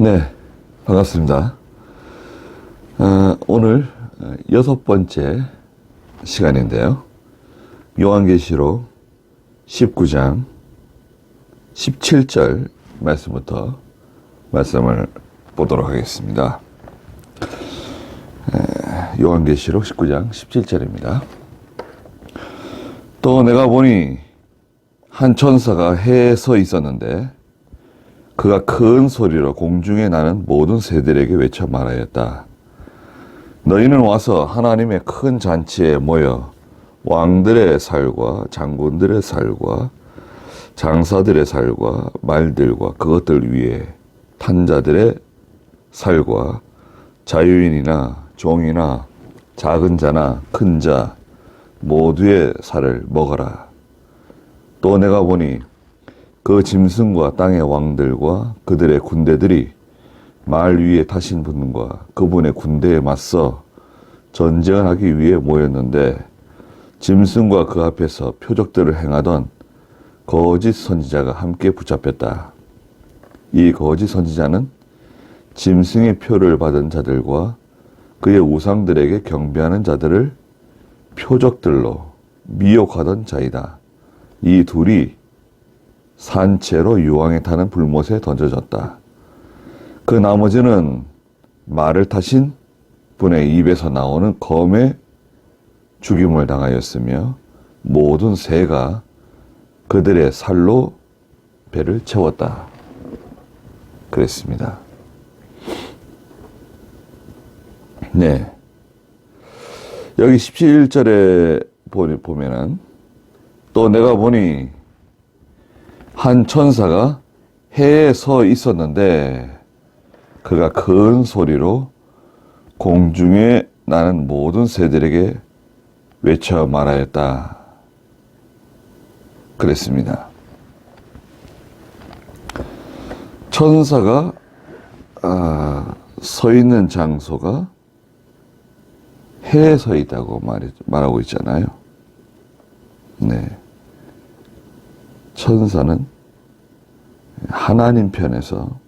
네, 반갑습니다. 오늘 6번째 시간인데요. 요한계시록 19장 17절 말씀부터 말씀을 보도록 하겠습니다. 요한계시록 19장 17절입니다. 또 내가 보니 한 천사가 해에 서 있었는데 그가 큰 소리로 공중에 나는 모든 새들에게 외쳐 말하였다. 너희는 와서 하나님의 큰 잔치에 모여 왕들의 살과 장군들의 살과 장사들의 살과 말들과 그것들 위에 탄 자들의 살과 자유인이나 종이나 작은 자나 큰 자 모두의 살을 먹어라. 또 내가 보니 그 짐승과 땅의 왕들과 그들의 군대들이 말 위에 타신 분과 그분의 군대에 맞서 전쟁을 하기 위해 모였는데 짐승과 그 앞에서 표적들을 행하던 거짓 선지자가 함께 붙잡혔다. 이 거짓 선지자는 짐승의 표를 받은 자들과 그의 우상들에게 경배하는 자들을 표적들로 미혹하던 자이다. 이 둘이 산채로 유황에 타는 불못에 던져졌다. 그 나머지는 말을 타신 분의 입에서 나오는 검에 죽임을 당하였으며 모든 새가 그들의 살로 배를 채웠다. 그랬습니다. 네. 여기 17절에 보면은 또 내가 보니 한 천사가 해에 서 있었는데 그가 큰 소리로 공중에 나는 모든 새들에게 외쳐 말하였다. 그랬습니다. 천사가 서 있는 장소가 해에 서 있다고 말하고 있잖아요. 네. 천사는 하나님 편에서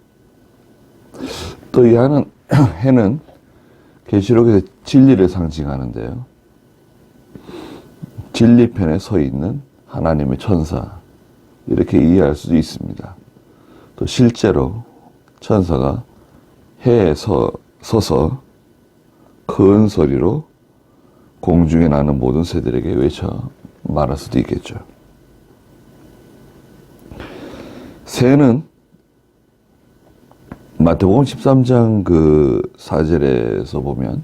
또 이 해는 계시록에서 진리를 상징하는데요. 진리 편에 서 있는 하나님의 천사 이렇게 이해할 수도 있습니다. 또 실제로 천사가 해에 서서 큰 소리로 공중에 나는 모든 새들에게 외쳐 말할 수도 있겠죠. 새는 마태복음 13장 그 4절에서 보면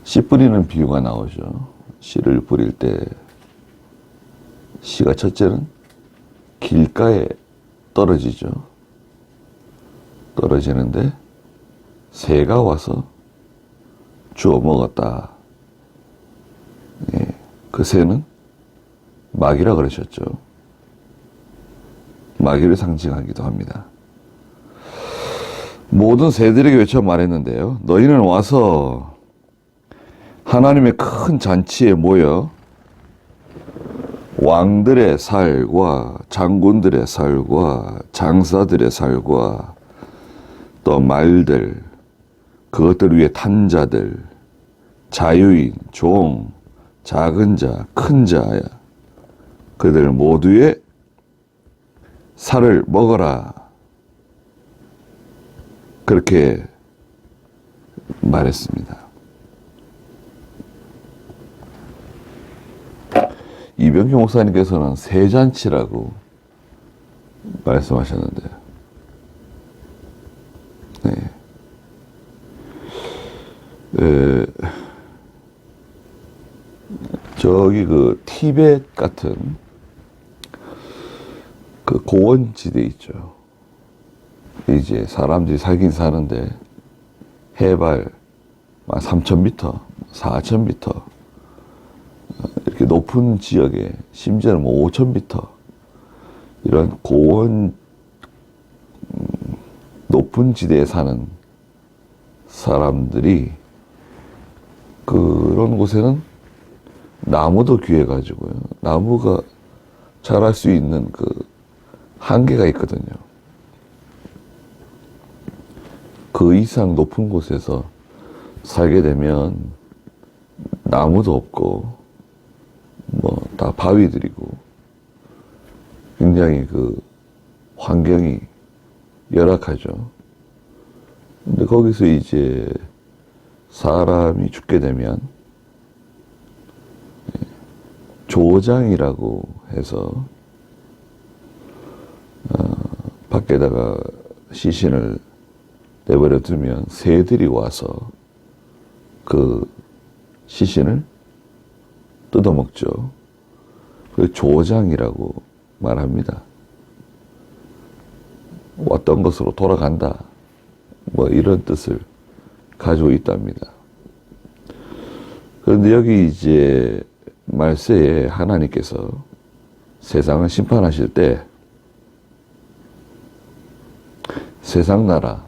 씨 뿌리는 비유가 나오죠. 씨를 뿌릴 때 씨가 첫째는 길가에 떨어지죠. 떨어지는데 새가 와서 주워 먹었다. 예, 그 새는 마귀라 그러셨죠. 마귀를 상징하기도 합니다. 모든 새들에게 외쳐 말했는데요. 너희는 와서 하나님의 큰 잔치에 모여 왕들의 살과 장군들의 살과 장사들의 살과 또 말들, 그것들 위에 탄 자들, 자유인, 종, 작은 자, 큰 자, 그들 모두의 살을 먹어라. 그렇게 말했습니다. 이병규 목사님께서는 새잔치라고 말씀하셨는데요. 네. 저기 그 티벳 같은 그 고원지대 있죠. 이제 사람들이 살긴 사는데 해발 3,000m, 4,000m 이렇게 높은 지역에 심지어는 5,000m 이런 고원 높은 지대에 사는 사람들이 그런 곳에는 나무도 귀해가지고요. 나무가 자랄 수 있는 그 한계가 있거든요. 그 이상 높은 곳에서 살게 되면 나무도 없고 뭐 다 바위들이고 굉장히 그 환경이 열악하죠. 근데 거기서 이제 사람이 죽게 되면 조장이라고 해서 밖에다가 시신을 내버려 두면 새들이 와서 그 시신을 뜯어먹죠. 그 조장이라고 말합니다. 왔던 것으로 돌아간다. 뭐 이런 뜻을 가지고 있답니다. 그런데 여기 이제 말세에 하나님께서 세상을 심판하실 때 세상 나라,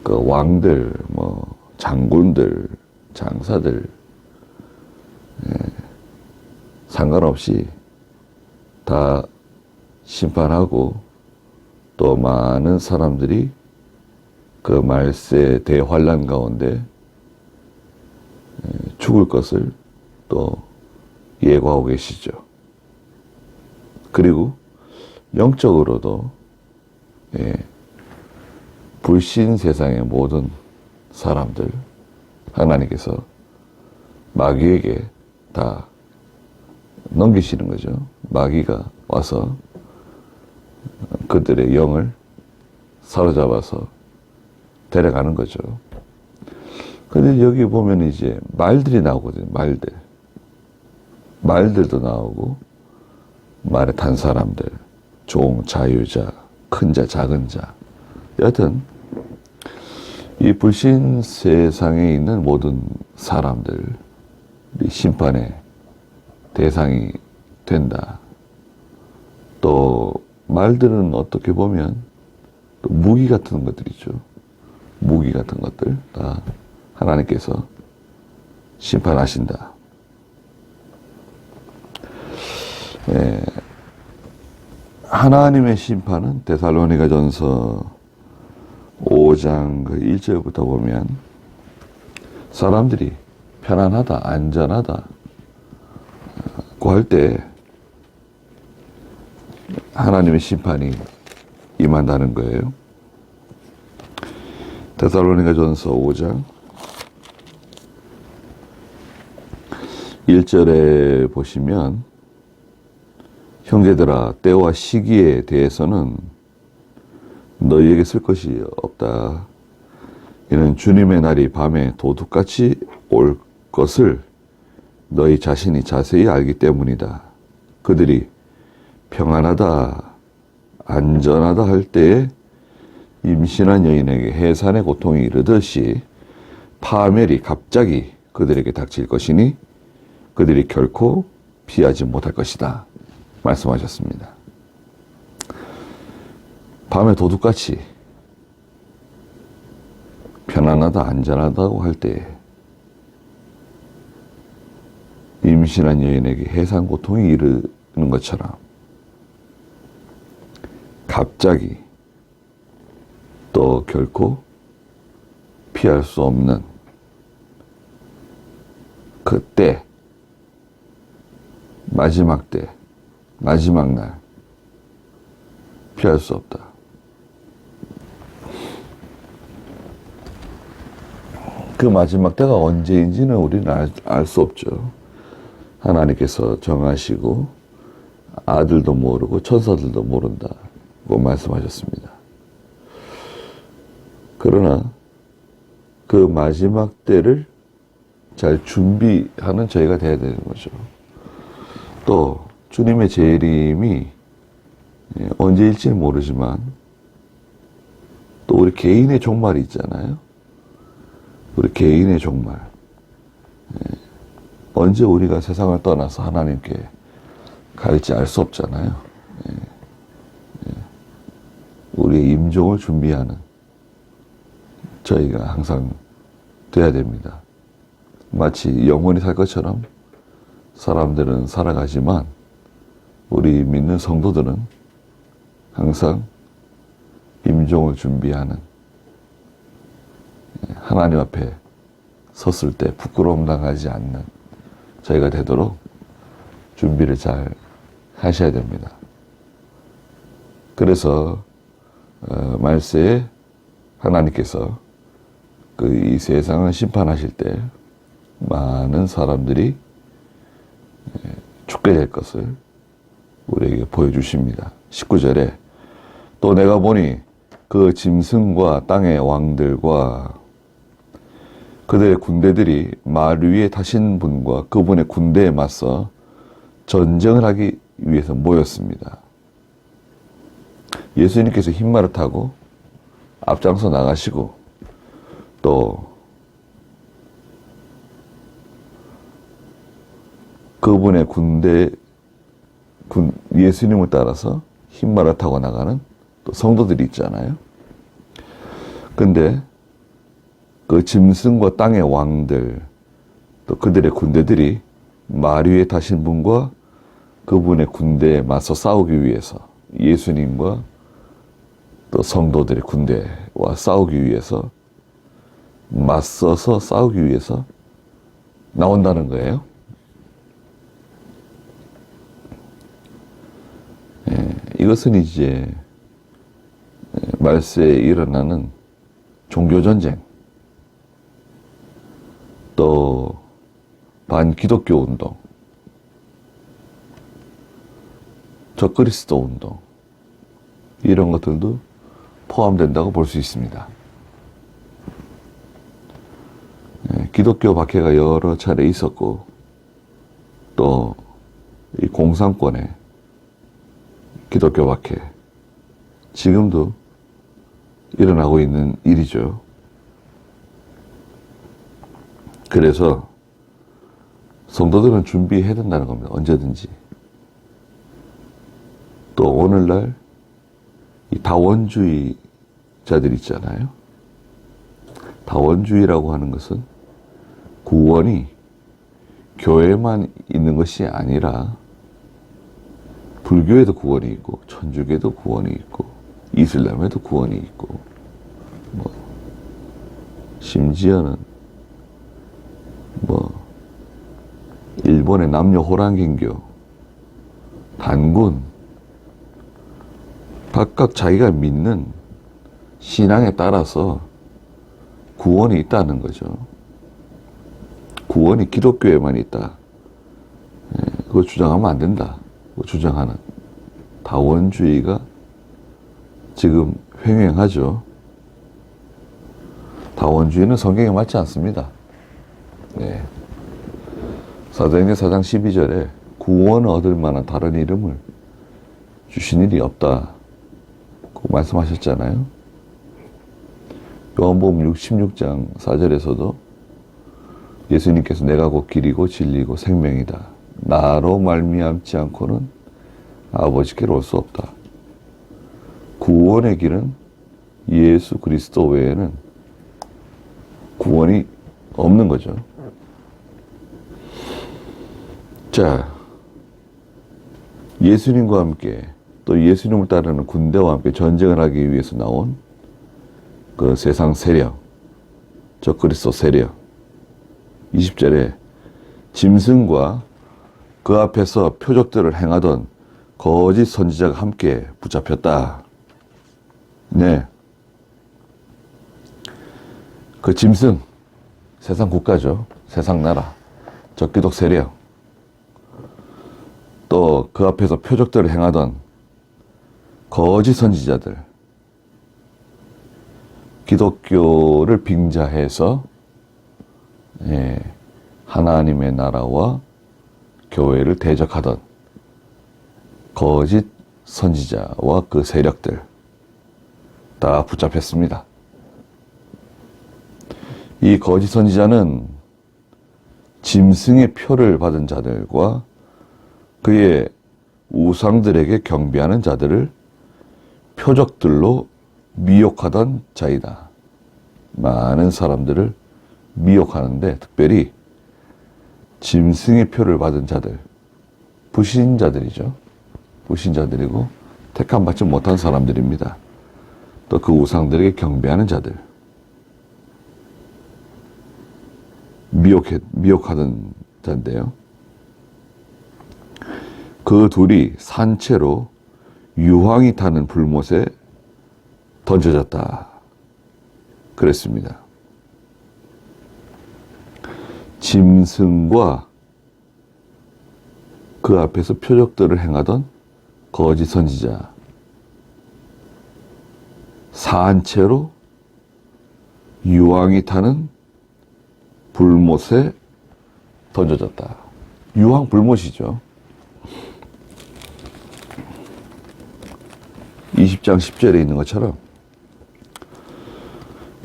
그 왕들, 뭐 장군들, 장사들 상관없이 다 심판하고 또 많은 사람들이 그 말세 대환란 가운데 죽을 것을 또 예고하고 계시죠. 그리고 영적으로도 불신 세상의 모든 사람들 하나님께서 마귀에게 다 넘기시는 거죠. 마귀가 와서 그들의 영을 사로잡아서 데려가는 거죠. 근데 여기 보면 이제 말들이 나오거든요. 말들도 나오고 말에 탄 사람들, 종, 자유자, 큰 자, 작은 자. 여하튼 이 불신 세상에 있는 모든 사람들이 심판의 대상이 된다. 또 말들은 어떻게 보면 또 무기 같은 것들이죠. 무기 같은 것들 다 하나님께서 심판하신다. 하나님의 심판은 데살로니가전서 5장 그 1절부터 보면 사람들이 편안하다, 안전하다 고 할 때 하나님의 심판이 임한다는 거예요. 데살로니가전서 5장 1절에 보시면 형제들아 때와 시기에 대해서는 너희에게 쓸 것이 없다. 이는 주님의 날이 밤에 도둑같이 올 것을 너희 자신이 자세히 알기 때문이다. 그들이 평안하다, 안전하다 할 때에 임신한 여인에게 해산의 고통이 이르듯이 파멸이 갑자기 그들에게 닥칠 것이니 그들이 결코 피하지 못할 것이다. 말씀하셨습니다. 밤에 도둑같이 편안하다, 안전하다고 할 때 임신한 여인에게 해산 고통이 이르는 것처럼 갑자기 또 결코 피할 수 없는 그때 마지막 때 마지막 날 피할 수 없다. 그 마지막 때가 언제인지는 우리는 알 수 없죠. 하나님께서 정하시고 아들도 모르고 천사들도 모른다고 말씀하셨습니다. 그러나 그 마지막 때를 잘 준비하는 저희가 돼야 되는 거죠. 또 주님의 재림이 언제일지는 모르지만 또 우리 개인의 종말이 있잖아요. 우리 개인의 종말. 언제 우리가 세상을 떠나서 하나님께 갈지 알 수 없잖아요. 우리의 임종을 준비하는 저희가 항상 돼야 됩니다. 마치 영원히 살 것처럼 사람들은 살아가지만 우리 믿는 성도들은 항상 임종을 준비하는 하나님 앞에 섰을 때 부끄러움 당하지 않는 저희가 되도록 준비를 잘 하셔야 됩니다. 그래서 말세에 하나님께서 이 세상을 심판하실 때 많은 사람들이 죽게 될 것을 우리에게 보여주십니다. 19절에 또 내가 보니 그 짐승과 땅의 왕들과 그들의 군대들이 말 위에 타신 분과 그분의 군대에 맞서 전쟁을 하기 위해서 모였습니다. 예수님께서 흰말을 타고 앞장서 나가시고 또 그분의 예수님을 따라서 흰말을 타고 나가는 또 성도들이 있잖아요. 근데 그 짐승과 땅의 왕들 또 그들의 군대들이 말 위에 타신 분과 그분의 군대에 맞서 싸우기 위해서 예수님과 또 성도들의 군대와 싸우기 위해서 맞서서 싸우기 위해서 나온다는 거예요. 이것은 이제 말세에 일어나는 종교전쟁, 또 반기독교 운동, 적그리스도 운동, 이런 것들도 포함된다고 볼 수 있습니다. 기독교 박해가 여러 차례 있었고 또 이 공산권에 기독교 박해 지금도 일어나고 있는 일이죠. 그래서 성도들은 준비해야 된다는 겁니다. 언제든지. 또 오늘날 이 다원주의자들 있잖아요. 다원주의라고 하는 것은 구원이 교회만 있는 것이 아니라 불교에도 구원이 있고 천주교에도 구원이 있고 이슬람에도 구원이 있고 심지어는 일본의 남녀 호랑개교, 단군 각각 자기가 믿는 신앙에 따라서 구원이 있다는 거죠. 구원이 기독교에만 있다. 그거 주장하면 안 된다. 주장하는 다원주의가 지금 횡행하죠. 다원주의는 성경에 맞지 않습니다. 사도행전 4장 12절에 구원을 얻을 만한 다른 이름을 주신 일이 없다. 말씀하셨잖아요. 요한복음 16장 4절에서도 예수님께서 내가 곧 길이고 진리고 생명이다. 나로 말미암지 않고는 아버지께로 올 수 없다. 구원의 길은 예수 그리스도 외에는 구원이 없는 거죠. 자, 예수님과 함께 또 예수님을 따르는 군대와 함께 전쟁을 하기 위해서 나온 그 세상 세력, 적그리스도 세력. 20절에 짐승과 그 앞에서 표적들을 행하던 거짓 선지자가 함께 붙잡혔다. 네. 그 짐승, 세상 국가죠. 세상 나라, 적기독 세력. 또 그 앞에서 표적들을 행하던 거짓 선지자들. 기독교를 빙자해서 하나님의 나라와 교회를 대적하던 거짓 선지자와 그 세력들 다 붙잡혔습니다. 이 거짓 선지자는 짐승의 표를 받은 자들과 그의 우상들에게 경배하는 자들을 표적들로 미혹하던 자이다. 많은 사람들을 미혹하는데 특별히 짐승의 표를 받은 자들, 불신자들이죠. 불신자들이고 택함받지 못한 사람들입니다. 또 그 우상들에게 경배하는 자들. 미혹하던 자인데요. 그 둘이 산채로 유황이 타는 불못에 던져졌다. 그랬습니다. 짐승과 그 앞에서 표적들을 행하던 거짓 선지자, 산채로 유황이 타는 불못에 던져졌다. 유황 불못이죠. 20장 10절에 있는 것처럼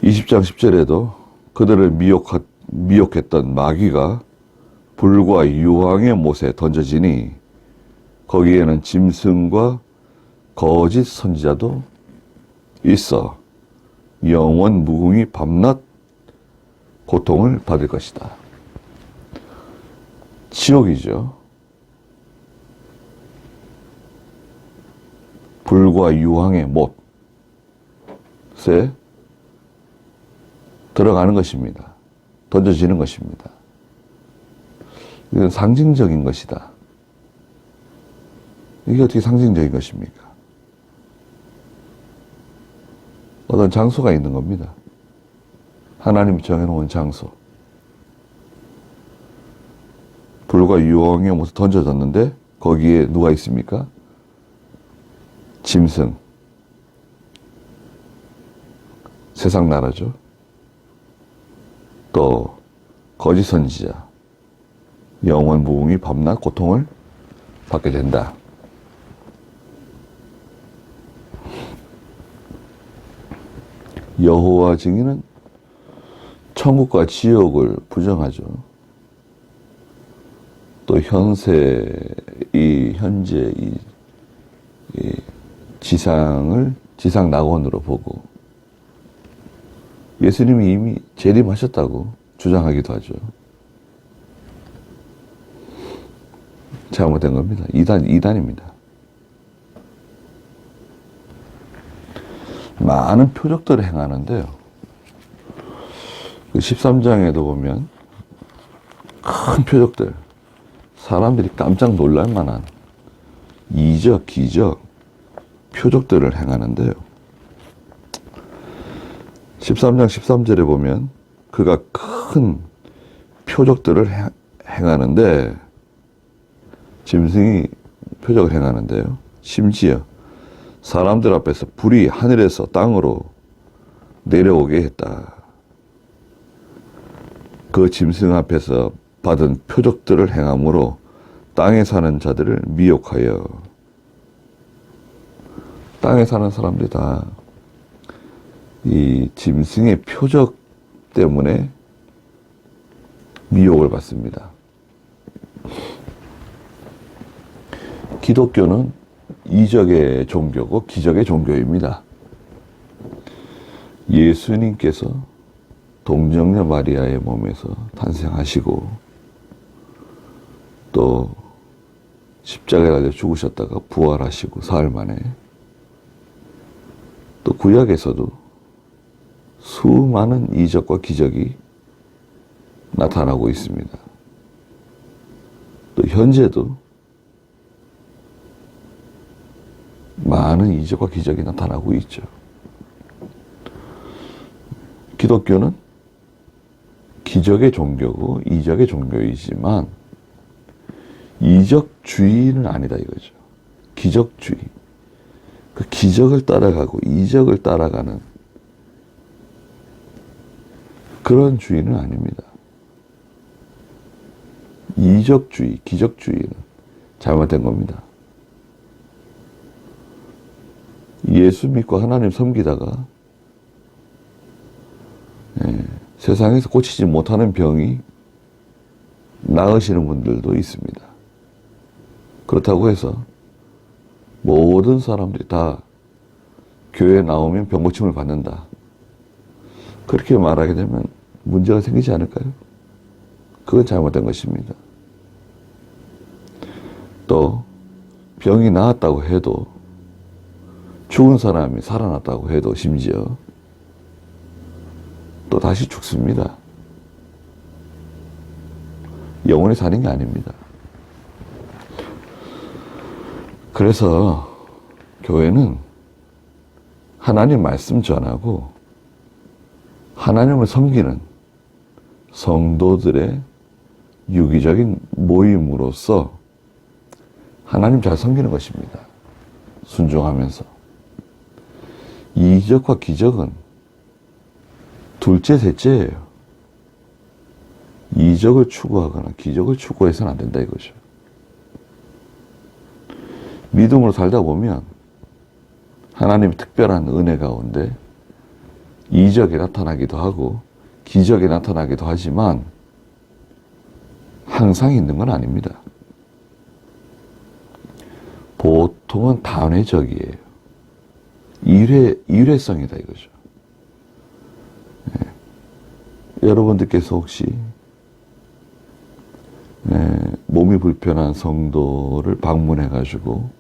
20장 10절에도 그들을 미혹했던 마귀가 불과 유황의 못에 던져지니 거기에는 짐승과 거짓 선지자도 있어 영원 무궁히 밤낮 고통을 받을 것이다. 지옥이죠. 불과 유황의 못에 들어가는 것입니다. 던져지는 것입니다. 이건 상징적인 것이다. 이게 어떻게 상징적인 것입니까? 어떤 장소가 있는 겁니다. 하나님이 정해놓은 장소. 불과 유황의 못에 던져졌는데 거기에 누가 있습니까? 짐승. 세상 나라죠. 또 거짓 선지자. 영원 무궁히 밤낮 고통을 받게 된다. 여호와 증인은 천국과 지옥을 부정하죠. 또 현재 이 지상 낙원으로 보고 예수님이 이미 재림하셨다고 주장하기도 하죠. 잘못된 겁니다. 이단입니다. 많은 표적들을 행하는데요. 그 13장에도 보면 큰 표적들, 사람들이 깜짝 놀랄 만한 이적, 기적, 표적들을 행하는데요. 13장 13절에 보면 그가 큰 표적들을 행하는데 짐승이 표적을 행하는데요. 심지어 사람들 앞에서 불이 하늘에서 땅으로 내려오게 했다. 그 짐승 앞에서 받은 표적들을 행함으로 땅에 사는 자들을 미혹하여 땅에 사는 사람들이 다 이 짐승의 표적 때문에 미혹을 받습니다. 기독교는 이적의 종교고 기적의 종교입니다. 예수님께서 동정녀 마리아의 몸에서 탄생하시고 또 십자가에 달려 죽으셨다가 부활하시고 사흘 만에 또 구약에서도 수많은 이적과 기적이 나타나고 있습니다. 또 현재도 많은 이적과 기적이 나타나고 있죠. 기독교는 기적의 종교고 이적의 종교이지만 이적주의는 아니다 이거죠. 기적주의. 그 기적을 따라가고 이적을 따라가는 그런 주의는 아닙니다. 이적주의, 기적주의는 잘못된 겁니다. 예수 믿고 하나님 섬기다가 세상에서 고치지 못하는 병이 나으시는 분들도 있습니다. 그렇다고 해서 모든 사람들이 다 교회에 나오면 병고침을 받는다. 그렇게 말하게 되면 문제가 생기지 않을까요? 그건 잘못된 것입니다. 또 병이 나았다고 해도 죽은 사람이 살아났다고 해도 심지어 또 다시 죽습니다. 영원히 사는 게 아닙니다. 그래서 교회는 하나님 말씀 전하고 하나님을 섬기는 성도들의 유기적인 모임으로서 하나님 잘 섬기는 것입니다. 순종하면서. 이적과 기적은 둘째, 셋째예요. 이적을 추구하거나 기적을 추구해서는 안 된다 이거죠. 믿음으로 살다 보면 하나님의 특별한 은혜 가운데 이적이 나타나기도 하고 기적이 나타나기도 하지만 항상 있는 건 아닙니다. 보통은 단회적이에요. 일회성이다 이거죠. 여러분들께서 혹시 몸이 불편한 성도를 방문해가지고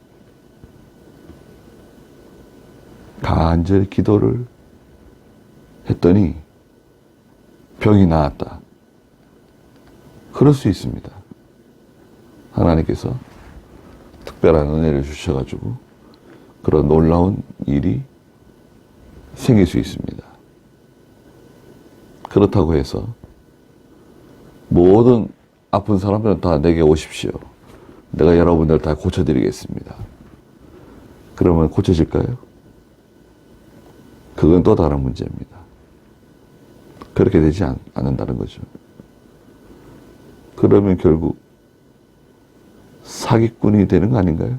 간절히 기도를 했더니 병이 나았다. 그럴 수 있습니다. 하나님께서 특별한 은혜를 주셔가지고 그런 놀라운 일이 생길 수 있습니다. 그렇다고 해서 모든 아픈 사람들은 다 내게 오십시오. 내가 여러분들 다 고쳐드리겠습니다. 그러면 고쳐질까요? 그건 또 다른 문제입니다. 그렇게 되지 않는다는 거죠. 그러면 결국 사기꾼이 되는 거 아닌가요?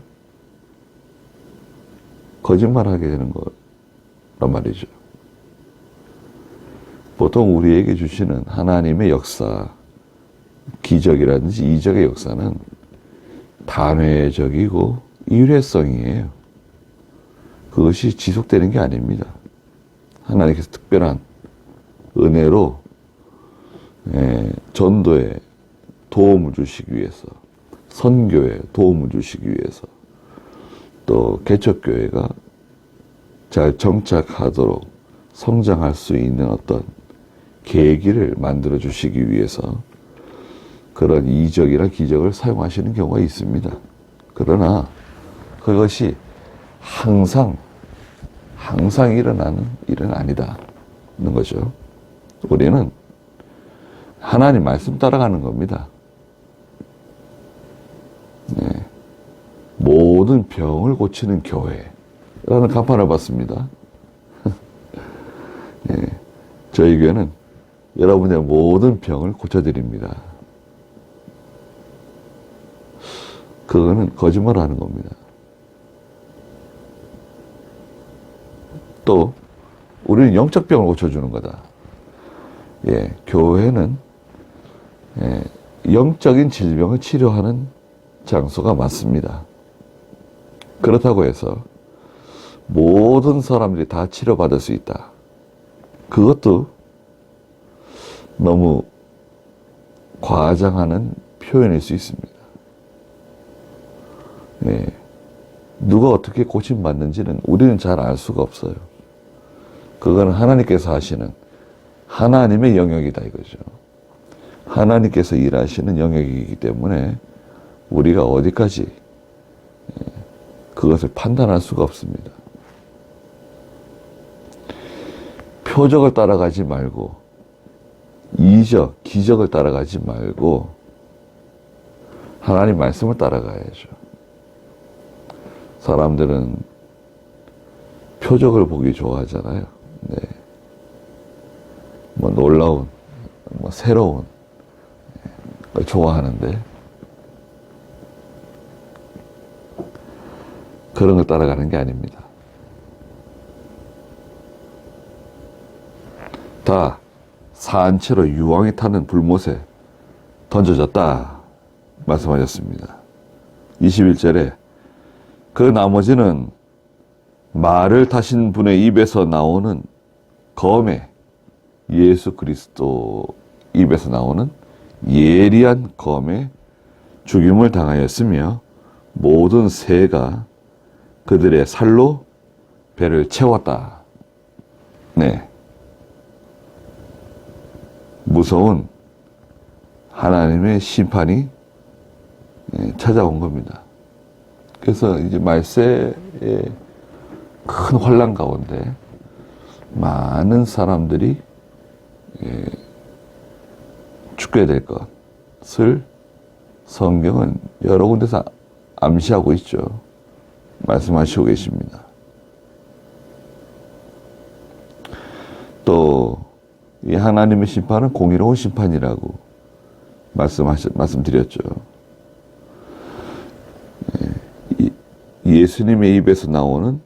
거짓말하게 되는 거란 말이죠. 보통 우리에게 주시는 하나님의 역사, 기적이라든지 이적의 역사는 단회적이고 일회성이에요. 그것이 지속되는 게 아닙니다. 하나님께서 특별한 은혜로 전도에 도움을 주시기 위해서, 선교에 도움을 주시기 위해서, 또 개척교회가 잘 정착하도록 성장할 수 있는 어떤 계기를 만들어 주시기 위해서 그런 이적이나 기적을 사용하시는 경우가 있습니다. 그러나 그것이 항상 일어나는 일은 아니다는 거죠. 우리는 하나님 말씀 따라가는 겁니다. 모든 병을 고치는 교회라는 간판을 봤습니다. 저희 교회는 여러분의 모든 병을 고쳐드립니다. 그거는 거짓말하는 겁니다. 또 우리는 영적 병을 고쳐주는 거다. 교회는 영적인 질병을 치료하는 장소가 맞습니다. 그렇다고 해서 모든 사람들이 다 치료받을 수 있다. 그것도 너무 과장하는 표현일 수 있습니다. 누가 어떻게 고침받는지는 우리는 잘 알 수가 없어요. 그거는 하나님께서 하시는 하나님의 영역이다 이거죠. 하나님께서 일하시는 영역이기 때문에 우리가 어디까지 그것을 판단할 수가 없습니다. 표적을 따라가지 말고 이적, 기적을 따라가지 말고 하나님 말씀을 따라가야죠. 사람들은 표적을 보기 좋아하잖아요. 뭐 놀라운, 뭐 새로운 걸 좋아하는데 그런 걸 따라가는 게 아닙니다. 다 산채로 유황이 타는 불못에 던져졌다 말씀하셨습니다. 21절에 그 나머지는 말을 타신 분의 입에서 나오는 검에 예수 그리스도 입에서 나오는 예리한 검에 죽임을 당하였으며 모든 새가 그들의 살로 배를 채웠다. 무서운 하나님의 심판이 찾아온 겁니다. 그래서 이제 말세의 큰 환란 가운데 많은 사람들이 죽게 될 것을 성경은 여러 군데서 암시하고 있죠. 말씀하시고 계십니다. 또 이 하나님의 심판은 공의로운 심판이라고 말씀드렸죠. 예수님의 입에서 나오는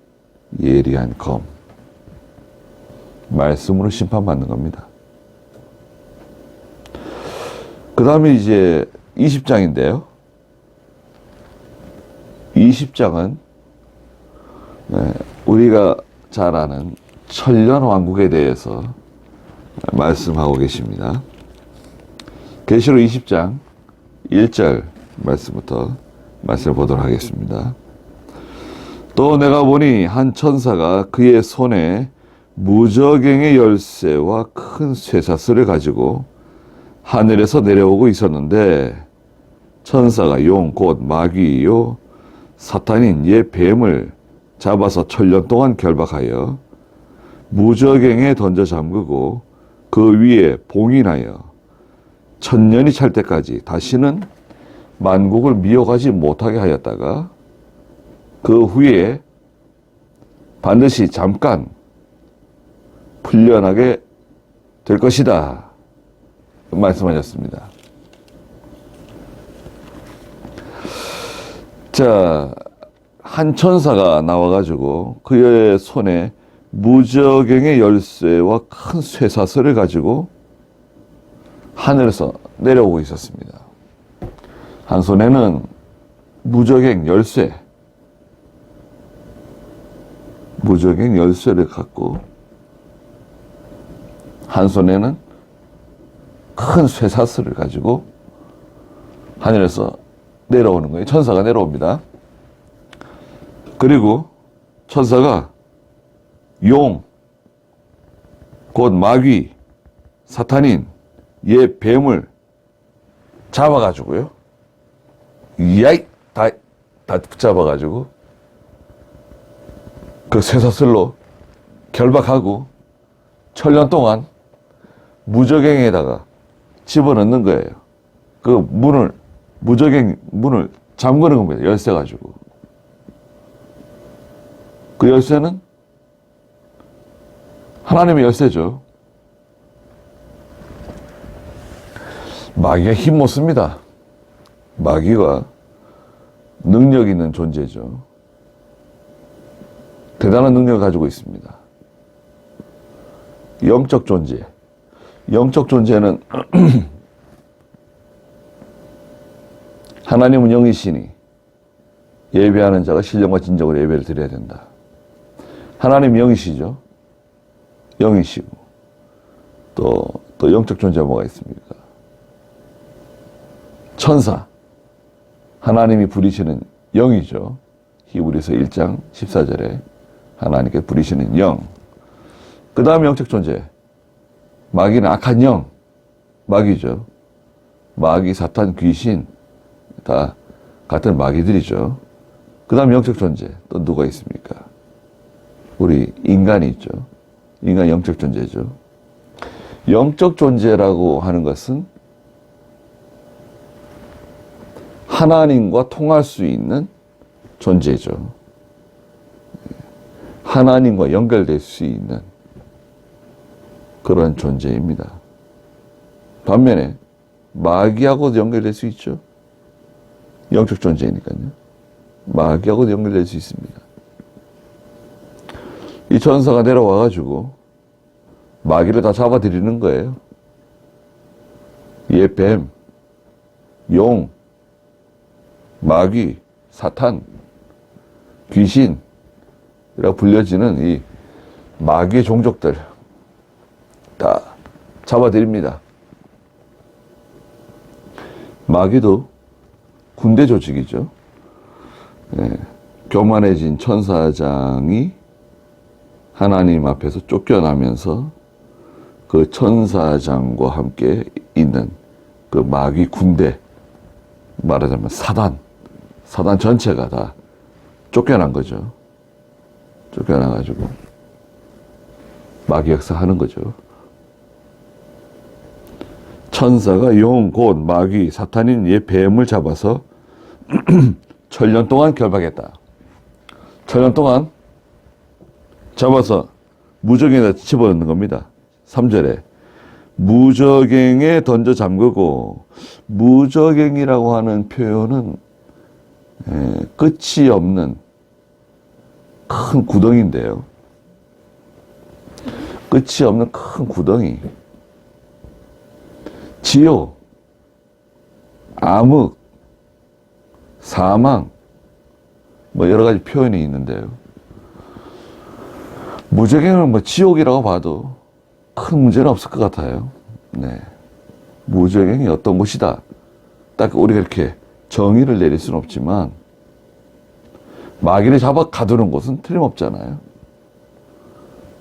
예리한 검, 말씀으로 심판받는 겁니다. 그 다음에 이제 20장인데요. 20장은 우리가 잘 아는 천년왕국에 대해서 말씀하고 계십니다. 계시록 20장 1절 말씀부터 말씀을 보도록 하겠습니다. 또 내가 보니 한 천사가 그의 손에 무저갱의 열쇠와 큰 쇠사슬을 가지고 하늘에서 내려오고 있었는데 천사가 용 곧 마귀요 사탄인 옛 뱀을 잡아서 천년 동안 결박하여 무저갱에 던져 잠그고 그 위에 봉인하여 천년이 찰 때까지 다시는 만국을 미혹하지 못하게 하였다가 그 후에 반드시 잠깐 풀려나게 될 것이다 말씀하셨습니다. 자, 한 천사가 나와가지고 그의 손에 무저갱의 열쇠와 큰 쇠사슬을 가지고 하늘에서 내려오고 있었습니다. 한 손에는 무저갱 열쇠, 무저갱 열쇠를 갖고 한 손에는 큰 쇠사슬을 가지고 하늘에서 내려오는 거예요. 천사가 내려옵니다. 그리고 천사가 용, 곧 마귀, 사탄인 옛 뱀을 잡아가지고요. 야이! 다 붙잡아가지고 그 쇠사슬로 결박하고 천년 동안 무저갱에다가 집어넣는 거예요. 그 무저갱 문을 잠그는 겁니다. 열쇠 가지고. 그 열쇠는 하나님의 열쇠죠. 마귀가 힘 못 씁니다. 마귀가 능력 있는 존재죠. 대단한 능력을 가지고 있습니다. 영적 존재. 영적 존재는 하나님은 영이시니 예배하는 자가 신령과 진정으로 예배를 드려야 된다. 하나님 영이시죠. 영이시고 또 영적 존재가 뭐가 있습니까? 천사. 하나님이 부리시는 영이죠. 히브리서 1장 14절에 하나님께 부리시는 영. 그 다음에 영적 존재. 마귀는 악한 영. 마귀죠. 마귀, 사탄, 귀신 다 같은 마귀들이죠. 그 다음 영적 존재. 또 누가 있습니까? 우리 인간이 있죠. 인간 영적 존재죠. 영적 존재라고 하는 것은 하나님과 통할 수 있는 존재죠. 하나님과 연결될 수 있는 그런 존재입니다. 반면에 마귀하고도 연결될 수 있죠. 영적 존재니까요. 마귀하고도 연결될 수 있습니다. 이 천사가 내려와가지고 마귀를 다 잡아들이는 거예요. 옛 뱀, 용, 마귀, 사탄, 귀신이라고 불려지는 이 마귀의 종족들 다 잡아들입니다. 마귀도 군대 조직이죠. 교만해진 천사장이 하나님 앞에서 쫓겨나면서 그 천사장과 함께 있는 그 마귀 군대, 말하자면 사단 전체가 다 쫓겨난 거죠. 쫓겨나가지고 마귀 역사 하는 거죠. 천사가 용, 곧 마귀, 사탄인 옛 뱀을 잡아서 천년 동안 결박했다. 천년 동안 잡아서 무저갱에다 집어넣는 겁니다. 3절에 무저갱에 던져 잠그고, 무저갱이라고 하는 표현은 끝이 없는 큰 구덩이인데요. 끝이 없는 큰 구덩이. 지옥, 암흑, 사망, 뭐 여러 가지 표현이 있는데요. 무저갱을 뭐 지옥이라고 봐도 큰 문제는 없을 것 같아요. 네. 무저갱이 어떤 곳이다. 딱 우리가 이렇게 정의를 내릴 수는 없지만, 마귀를 잡아 가두는 곳은 틀림없잖아요.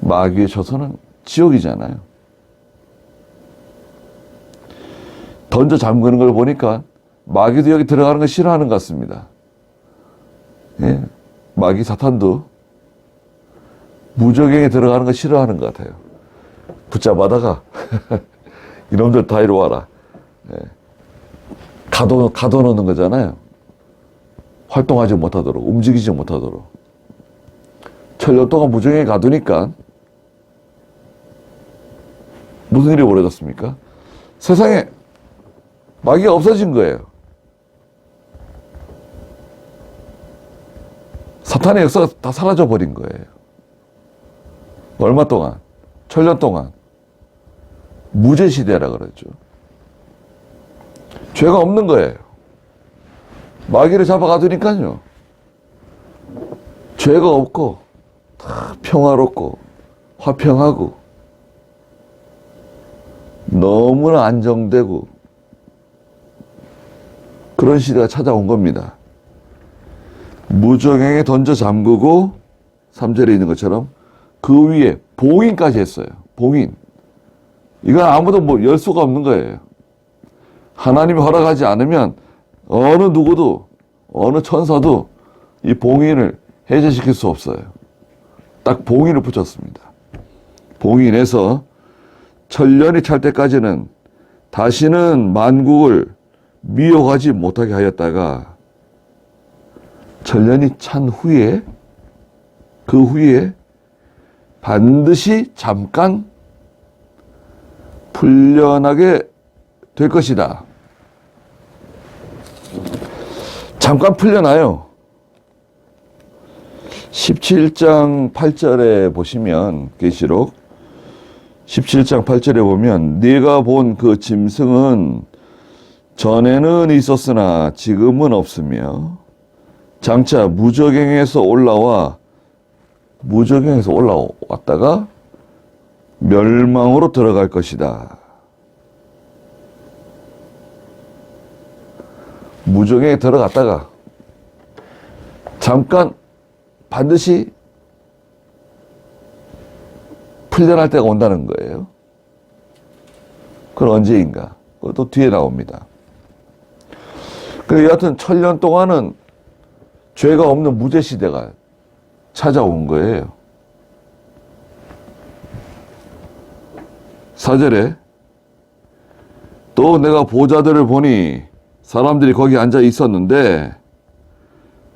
마귀의 처소는 지옥이잖아요. 던져 잠그는 걸 보니까 마귀도 여기 들어가는 걸 싫어하는 것 같습니다. 예? 마귀 사탄도 무저갱에 들어가는 거 싫어하는 것 같아요. 붙잡아다가 이놈들 다 이리 와라. 예. 가둬놓는 거잖아요. 활동하지 못하도록, 움직이지 못하도록. 천년 동안 무저갱에 가두니까 무슨 일이 벌어졌습니까? 세상에 마귀가 없어진 거예요. 사탄의 역사가 다 사라져 버린 거예요. 얼마 동안? 천년 동안. 무죄시대라 그러죠. 죄가 없는 거예요. 마귀를 잡아가두니까요. 죄가 없고 다 평화롭고 화평하고 너무나 안정되고 그런 시대가 찾아온 겁니다. 무저갱에 던져 잠그고 3절에 있는 것처럼 그 위에 봉인까지 했어요. 봉인. 이건 아무도 뭐 열 수가 없는 거예요. 하나님이 허락하지 않으면 어느 누구도, 어느 천사도 이 봉인을 해제시킬 수 없어요. 딱 봉인을 붙였습니다. 봉인해서 천년이 찰 때까지는 다시는 만국을 미혹하지 못하게 하였다가, 천년이 찬 후에, 그 후에 반드시 잠깐 풀려나게 될 것이다. 잠깐 풀려나요. 17장 8절에 보시면, 계시록 17장 8절에 보면, 네가 본 그 짐승은 전에는 있었으나 지금은 없으며 장차 무저갱에서 올라왔다가 멸망으로 들어갈 것이다. 무저갱에 들어갔다가 잠깐 반드시 풀려날 때가 온다는 거예요. 그건 언제인가? 그것도 뒤에 나옵니다. 그래서 여하튼 천년 동안은 죄가 없는 무죄 시대가 찾아온 거예요. 4절에 또 내가 보좌들을 보니 사람들이 거기 앉아 있었는데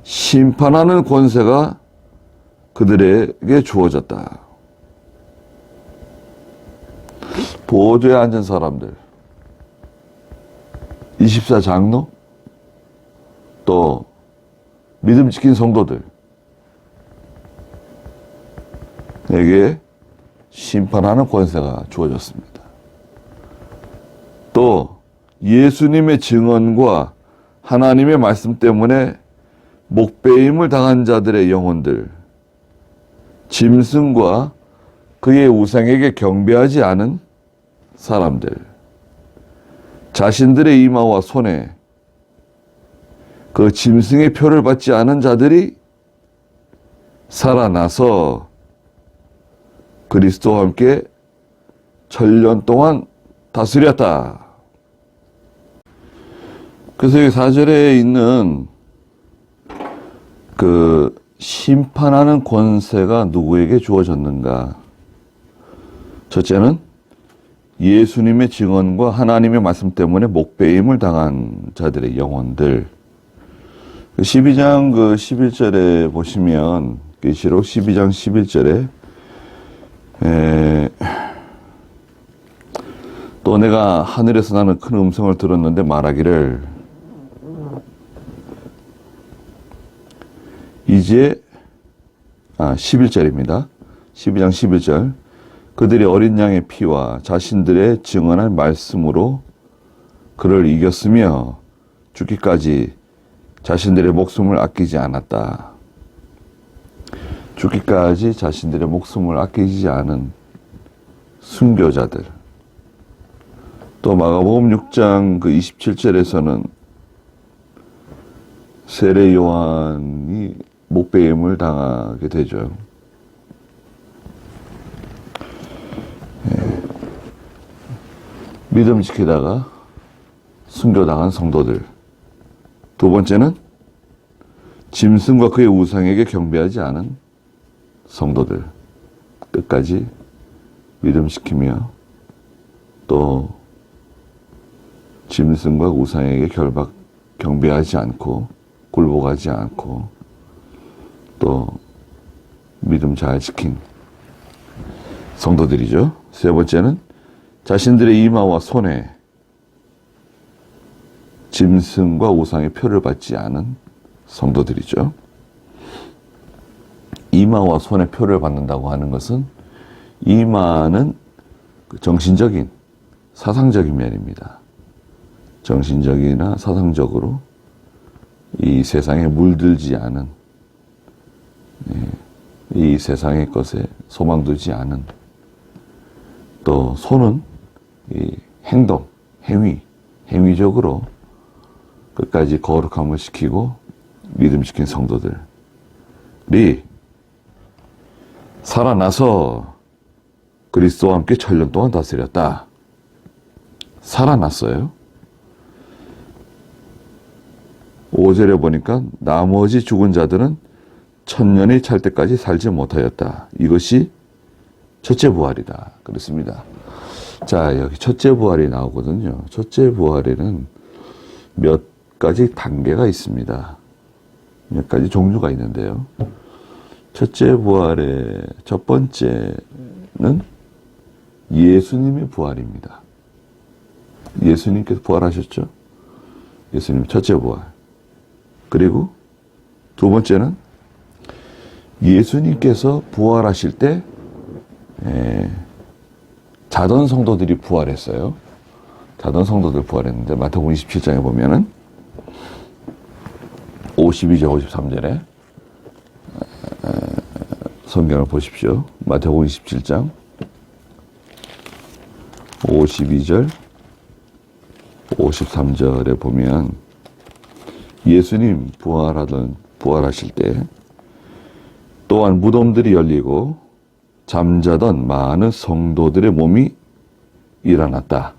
심판하는 권세가 그들에게 주어졌다. 보좌에 앉은 사람들, 24장로, 또 믿음 지킨 성도들에게 심판하는 권세가 주어졌습니다. 또 예수님의 증언과 하나님의 말씀 때문에 목배임을 당한 자들의 영혼들, 짐승과 그의 우상에게 경배하지 않은 사람들, 자신들의 이마와 손에 그 짐승의 표를 받지 않은 자들이 살아나서 그리스도와 함께 천년 동안 다스렸다. 그래서 여기 4절에 있는 그 심판하는 권세가 누구에게 주어졌는가? 첫째는 예수님의 증언과 하나님의 말씀 때문에 목배임을 당한 자들의 영혼들. 12장 11절에 보시면 계시록 12장 11절에 또 내가 하늘에서 나는 큰 음성을 들었는데 말하기를 이제 11절입니다. 12장 11절 그들이 어린 양의 피와 자신들의 증언한 말씀으로 그를 이겼으며 죽기까지 자신들의 목숨을 아끼지 않았다. 죽기까지 자신들의 목숨을 아끼지 않은 순교자들. 또 마가복음 6장 27절에서는 세례 요한이 목배임을 당하게 되죠. 믿음 지키다가 순교당한 성도들. 두 번째는 짐승과 그의 우상에게 경배하지 않은 성도들. 끝까지 믿음 지키며 또 짐승과 우상에게 경배하지 않고 굴복하지 않고 또 믿음 잘 지킨 성도들이죠. 세 번째는 자신들의 이마와 손에 짐승과 우상의 표를 받지 않은 성도들이죠. 이마와 손에 표를 받는다고 하는 것은 이마는 정신적인, 사상적인 면입니다. 정신적이나 사상적으로 이 세상에 물들지 않은, 이 세상의 것에 소망 두지 않은, 또 손은 이 행동, 행위적으로 끝까지 거룩함을 지키고 믿음 지킨 성도들이 살아나서 그리스도와 함께 1000년 동안 다스렸다. 살아났어요. 5절에 보니까 나머지 죽은 자들은 1000년이 찰 때까지 살지 못하였다. 이것이 첫째 부활이다. 그렇습니다. 자, 여기 첫째 부활이 나오거든요. 첫째 부활에는 몇 가지 단계가 있습니다. 몇 가지 종류가 있는데요. 첫째 부활의 첫 번째는 예수님의 부활입니다. 예수님께서 부활하셨죠? 예수님 첫째 부활. 그리고 두 번째는 예수님께서 부활하실 때 자던 성도들이 부활했어요. 자던 성도들 부활했는데 마태복음 27장에 보면은 52절 53절에 성경을 보십시오. 마태복음 27장 52절 53절에 보면 예수님 부활하실 때 또한 무덤들이 열리고 잠자던 많은 성도들의 몸이 일어났다.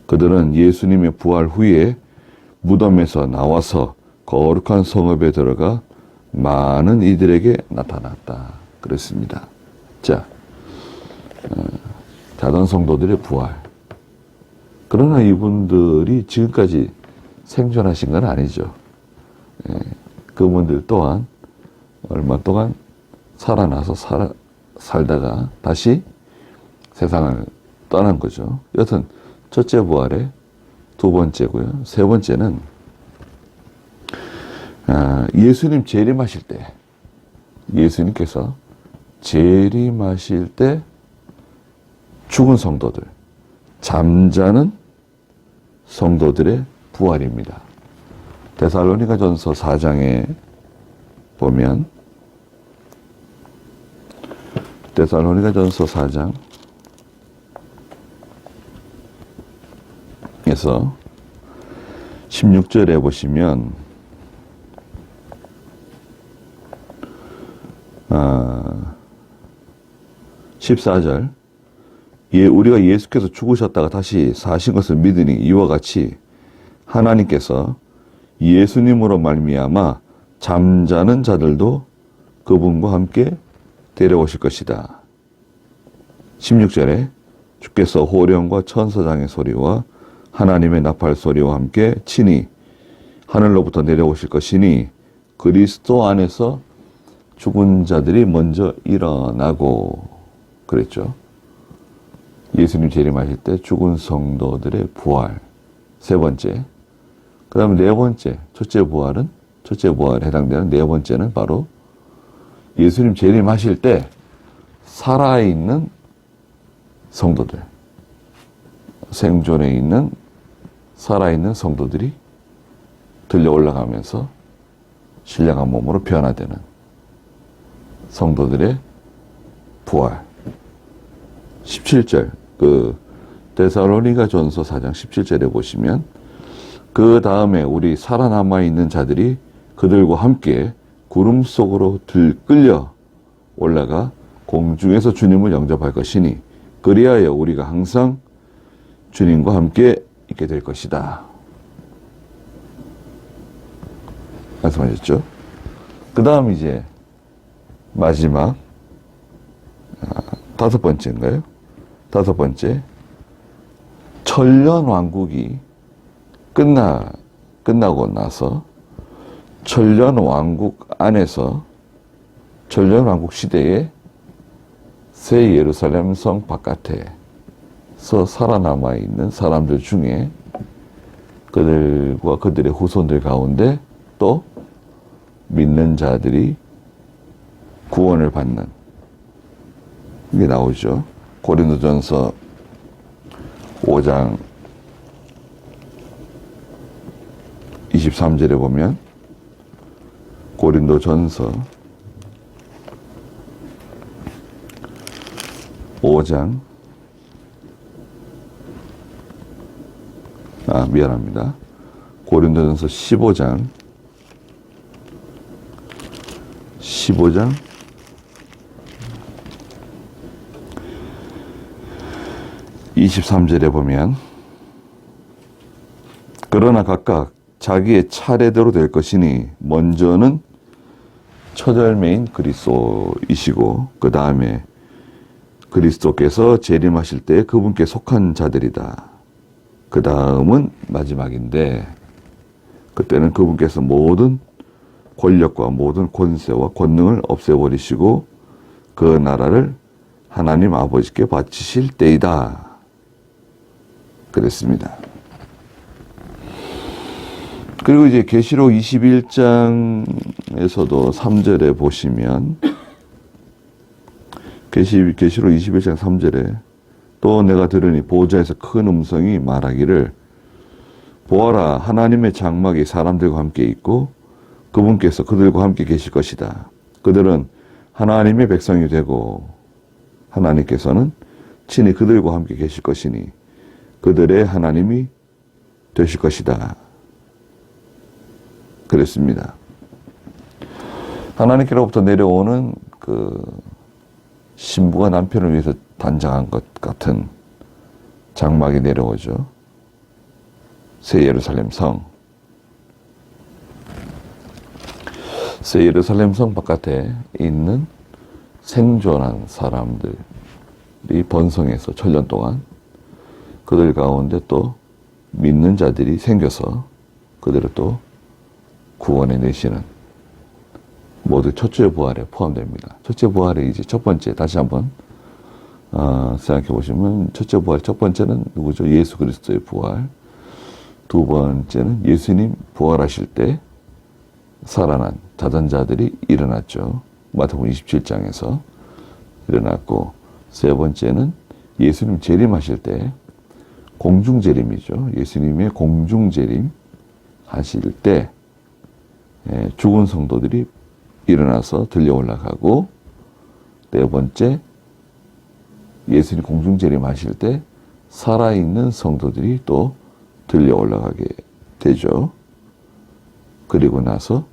그들은 예수님의 부활 후에 무덤에서 나와서 거룩한 성읍에 들어가 많은 이들에게 나타났다. 그랬습니다. 자, 자던 성도들의 부활. 그러나 이분들이 지금까지 생존하신 건 아니죠. 그분들 또한 얼마 동안 살아나서 살다가 다시 세상을 떠난 거죠. 여튼 첫째 부활의 두 번째고요. 세 번째는 예수님 재림하실 때, 예수님께서 재림하실 때 죽은 성도들, 잠자는 성도들의 부활입니다. 데살로니가전서 4장에 보면 데살로니가전서 4장에서 16절에 보시면 14절 우리가 예수께서 죽으셨다가 다시 사신 것을 믿으니 이와 같이 하나님께서 예수님으로 말미암아 잠자는 자들도 그분과 함께 데려오실 것이다. 16절에 주께서 호령과 천사장의 소리와 하나님의 나팔 소리와 함께 친히 하늘로부터 내려오실 것이니 그리스도 안에서 죽은 자들이 먼저 일어나고 그랬죠. 예수님 재림하실 때 죽은 성도들의 부활. 세 번째. 그 다음에 네 번째. 첫째 부활에 해당되는 네 번째는 바로 예수님 재림하실 때 살아있는 성도들. 생존에 있는 살아있는 성도들이 들려 올라가면서 신령한 몸으로 변화되는 성도들의 부활. 17절, 데살로니가 전서 4장 17절에 보시면 그 다음에 우리 살아남아 있는 자들이 그들과 함께 구름 속으로 들끌려 올라가 공중에서 주님을 영접할 것이니 그리하여 우리가 항상 주님과 함께 있게 될 것이다. 말씀하셨죠? 그 다음 이제 마지막 다섯 번째인가요? 다섯 번째, 천년왕국이 끝나고 나서 천년왕국 안에서 천년왕국 시대에 새 예루살렘 성 바깥에서 살아남아 있는 사람들 중에 그들과 그들의 후손들 가운데 또 믿는 자들이 구원을 받는 이게 나오죠. 고린도전서 5장 23절에 보면 고린도전서 5장 미안합니다. 고린도전서 15장 23절에 보면 그러나 각각 자기의 차례대로 될 것이니 먼저는 첫 열매인 그리스도이시고 그 다음에 그리스도께서 재림하실 때 그분께 속한 자들이다. 그 다음은 마지막인데 그때는 그분께서 모든 권력과 모든 권세와 권능을 없애버리시고 그 나라를 하나님 아버지께 바치실 때이다. 그랬습니다. 그리고 이제 계시록 21장에서도 3절에 보시면 계시록 21장 3절에 또 내가 들으니 보좌에서 큰 음성이 말하기를 보아라 하나님의 장막이 사람들과 함께 있고 그분께서 그들과 함께 계실 것이다. 그들은 하나님의 백성이 되고 하나님께서는 친히 그들과 함께 계실 것이니 그들의 하나님이 되실 것이다. 그랬습니다. 하나님께로부터 내려오는 그 신부가 남편을 위해서 단장한 것 같은 장막이 내려오죠. 새 예루살렘 성. 새 예루살렘 성 바깥에 있는 생존한 사람들이 번성해서 천년 동안 그들 가운데 또 믿는 자들이 생겨서 그들을 또 구원해 내시는 모두 첫째 부활에 포함됩니다. 첫째 부활의 이제 첫 번째 다시 한번 생각해 보시면 첫째 부활 첫 번째는 누구죠? 예수 그리스도의 부활. 두 번째는 예수님 부활하실 때 살아난 자전자들이 일어났죠. 마태복음 27장에서 일어났고 세 번째는 예수님 재림하실 때 공중재림이죠. 예수님의 공중재림 하실 때 죽은 성도들이 일어나서 들려 올라가고 네 번째 예수님 공중재림 하실 때 살아있는 성도들이 또 들려 올라가게 되죠. 그리고 나서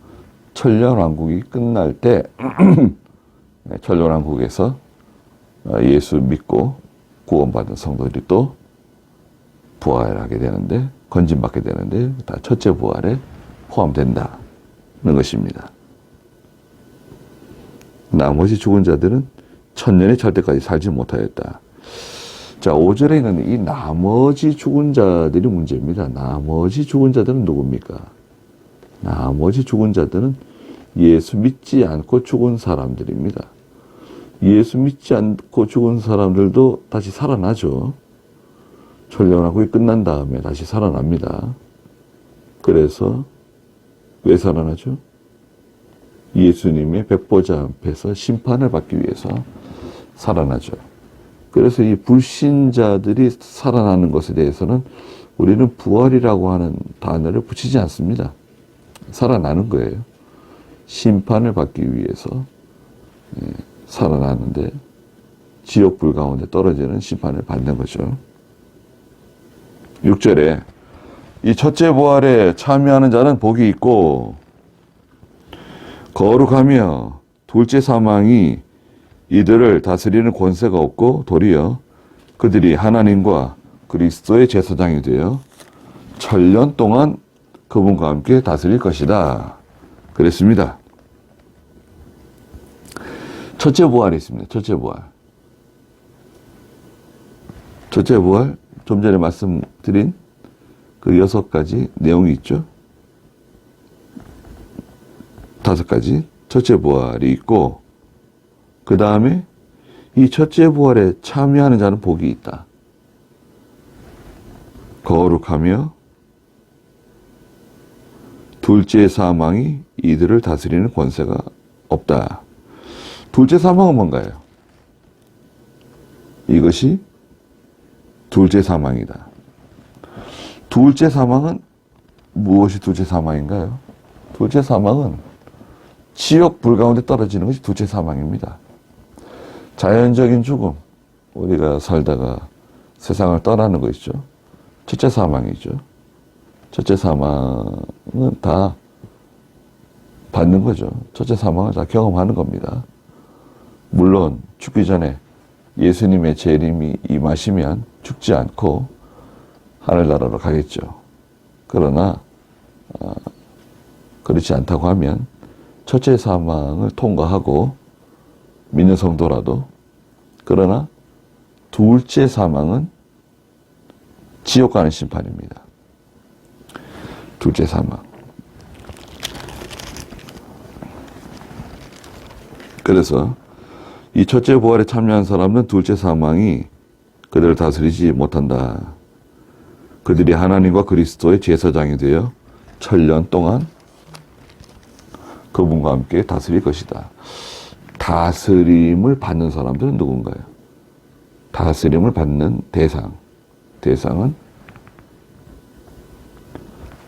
천년왕국이 끝날 때 천년왕국에서 예수 믿고 구원받은 성도들이 또 부활하게 되는데, 건진받게 되는데 다 첫째 부활에 포함된다는 것입니다. 나머지 죽은 자들은 천년이 찰 때까지 살지 못하였다. 자, 5절에 있는 이 나머지 죽은 자들이 문제입니다. 나머지 죽은 자들은 누굽니까? 나머지 죽은 자들은 예수 믿지 않고 죽은 사람들입니다. 예수 믿지 않고 죽은 사람들도 다시 살아나죠. 천년왕국이 끝난 다음에 다시 살아납니다. 그래서 왜 살아나죠? 예수님의 백보자 앞에서 심판을 받기 위해서 살아나죠. 그래서 이 불신자들이 살아나는 것에 대해서는 우리는 부활이라고 하는 단어를 붙이지 않습니다. 살아나는 거예요. 심판을 받기 위해서 살아나는데 지옥불 가운데 떨어지는 심판을 받는 거죠. 6절에 이 첫째 부활에 참여하는 자는 복이 있고 거룩하며 둘째 사망이 이들을 다스리는 권세가 없고 도리어 그들이 하나님과 그리스도의 제사장이 되어 천년 동안 그분과 함께 다스릴 것이다. 그랬습니다. 첫째 부활이 있습니다. 첫째 부활. 첫째 부활, 좀 전에 말씀드린 그 6가지 내용이 있죠. 5가지 첫째 부활이 있고, 그 다음에 이 첫째 부활에 참여하는 자는 복이 있다. 거룩하며 둘째 사망이 이들을 다스리는 권세가 없다. 둘째 사망은 뭔가요? 이것이 둘째 사망이다. 둘째 사망은 무엇이 둘째 사망인가요? 둘째 사망은 지옥 불 가운데 떨어지는 것이 둘째 사망입니다. 자연적인 죽음, 우리가 살다가 세상을 떠나는 거 있죠. 첫째 사망이죠. 첫째 사망은 다 받는 거죠. 첫째 사망을 다 경험하는 겁니다. 물론 죽기 전에 예수님의 재림이 임하시면 죽지 않고 하늘나라로 가겠죠. 그러나 그렇지 않다고 하면 첫째 사망을 통과하고 믿는 성도라도, 그러나 둘째 사망은 지옥 가는 심판입니다. 둘째 사망. 그래서 이 첫째 부활에 참여한 사람은 둘째 사망이 그들을 다스리지 못한다. 그들이 하나님과 그리스도의 제사장이 되어 천년 동안 그분과 함께 다스릴 것이다. 다스림을 받는 사람들은 누군가요? 다스림을 받는 대상은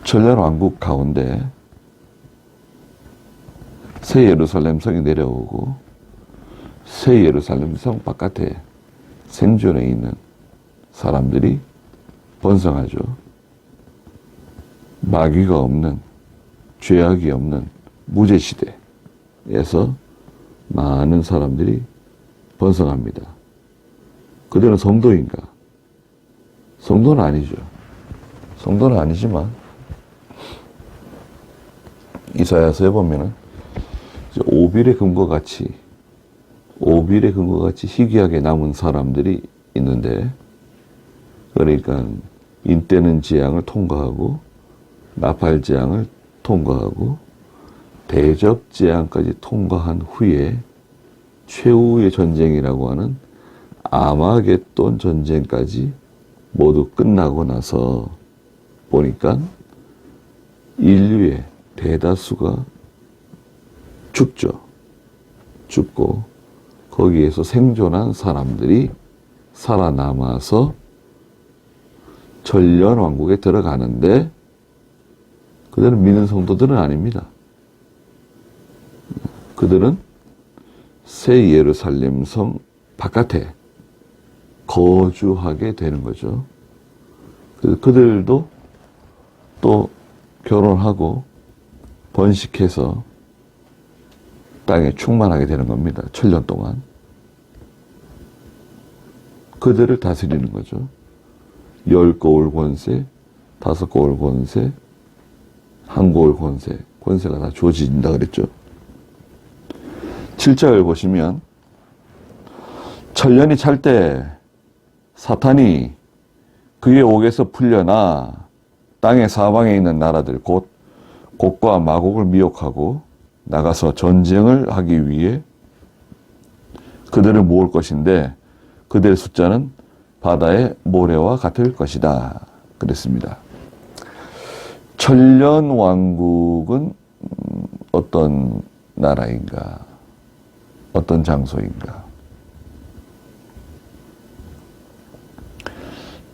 천년왕국 가운데 새 예루살렘 성이 내려오고 새 예루살렘 성 바깥에 생존해 있는 사람들이 번성하죠. 마귀가 없는, 죄악이 없는 무죄시대에서 많은 사람들이 번성합니다. 그들은 성도인가? 성도는 아니죠. 성도는 아니지만 이사야서에 보면은 오빌의 금과 같이 희귀하게 남은 사람들이 있는데, 그러니까 인때는 재앙을 통과하고 나팔 재앙을 통과하고 대접 재앙까지 통과한 후에 최후의 전쟁이라고 하는 아마겟돈 전쟁까지 모두 끝나고 나서 보니까 인류의 대다수가 죽고 거기에서 생존한 사람들이 살아남아서 천년왕국에 들어가는데, 그들은 믿는 성도들은 아닙니다. 그들은 새 예루살렘 성 바깥에 거주하게 되는 거죠. 그들도 또 결혼하고 번식해서 땅에 충만하게 되는 겁니다. 천년 동안. 그들을 다스리는 거죠. 10거울 권세, 5거울 권세, 1거울 권세, 권세가 다 주어진다 그랬죠. 7절 보시면 천년이 찰 때 사탄이 그의 옥에서 풀려나 땅의 사방에 있는 나라들 곧 곡과 마곡을 미혹하고 나가서 전쟁을 하기 위해 그들을 모을 것인데 그들의 숫자는 바다의 모래와 같을 것이다 그랬습니다. 천년 왕국은 어떤 나라인가? 어떤 장소인가?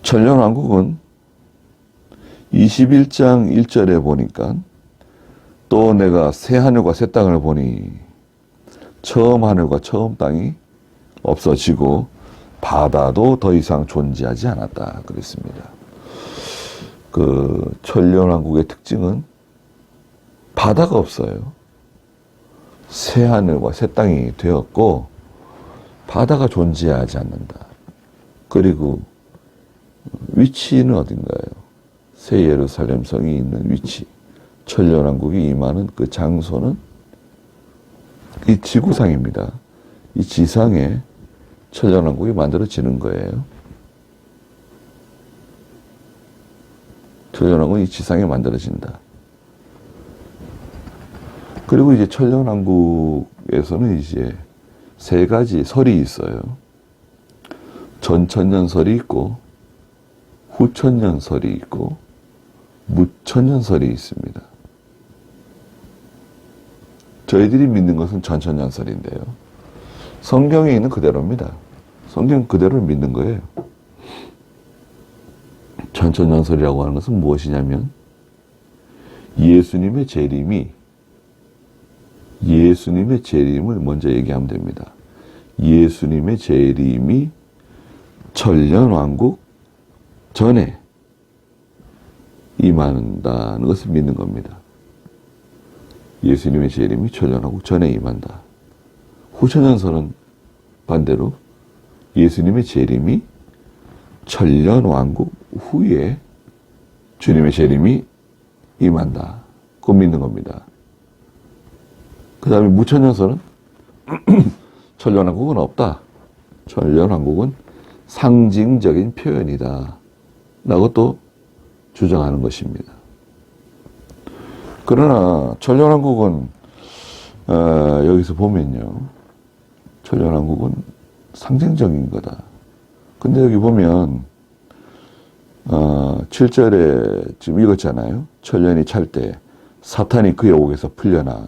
천년 왕국은 21장 1절에 보니까 또 내가 새 하늘과 새 땅을 보니 처음 하늘과 처음 땅이 없어지고 바다도 더 이상 존재하지 않았다 그랬습니다. 그 천년왕국의 특징은 바다가 없어요. 새 하늘과 새 땅이 되었고 바다가 존재하지 않는다. 그리고 위치는 어딘가요? 새 예루살렘 성이 있는 위치, 천년왕국이 임하는 그 장소는 이 지구상입니다. 이 지상에 천년왕국이 만들어지는 거예요. 천년왕국은 이 지상에 만들어진다. 그리고 이제 천년왕국에서는 이제 세 가지 설이 있어요. 전천년설이 있고, 후천년설이 있고, 무천년설이 있습니다. 저희들이 믿는 것은 전천년설인데요. 성경에 있는 그대로입니다. 성경 그대로를 믿는 거예요. 전천년설이라고 하는 것은 무엇이냐면 예수님의 재림을 먼저 얘기하면 됩니다. 예수님의 재림이 천년왕국 전에 임한다는 것을 믿는 겁니다. 예수님의 재림이 천년왕국 전에 임한다. 후천년설은 반대로 예수님의 재림이 천년왕국 후에 주님의 재림이 임한다. 그거 믿는 겁니다. 그 다음에 무천년설은 천년왕국은 없다. 천년왕국은 상징적인 표현이다. 라고 또 주장하는 것입니다. 그러나 천년왕국은 여기서 보면요. 천년왕국은 상징적인 거다. 근데 여기 보면 7절에 지금 읽었잖아요. 천년이 찰 때 사탄이 그의 옥에서 풀려나.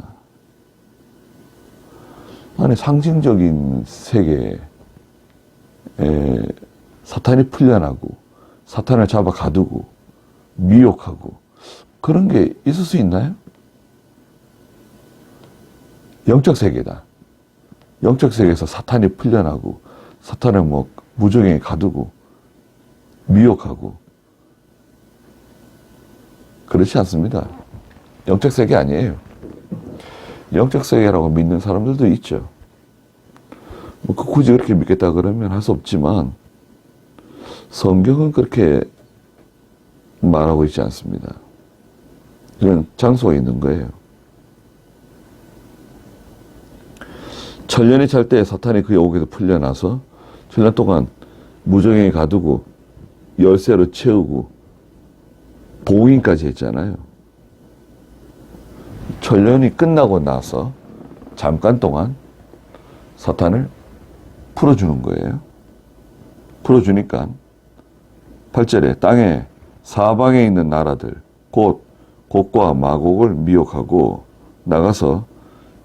아니 상징적인 세계에 사탄이 풀려나고 사탄을 잡아 가두고 미혹하고 그런 게 있을 수 있나요? 영적 세계다. 영적 세계에서 사탄이 풀려나고 사탄을 뭐 무정에 가두고 미혹하고 그렇지 않습니다. 영적 세계 아니에요. 영적 세계라고 믿는 사람들도 있죠. 뭐 굳이 그렇게 믿겠다 그러면 할 수 없지만 성경은 그렇게 말하고 있지 않습니다. 이런 장소가 있는 거예요. 천년이 찰 때 사탄이 그의 옥에서 풀려나서 천년 동안 무정에 가두고 열쇠로 채우고 봉인까지 했잖아요. 천년이 끝나고 나서 잠깐 동안 사탄을 풀어주는 거예요. 풀어주니까 8절에 땅에 사방에 있는 나라들 곧 곡과 마곡을 미혹하고 나가서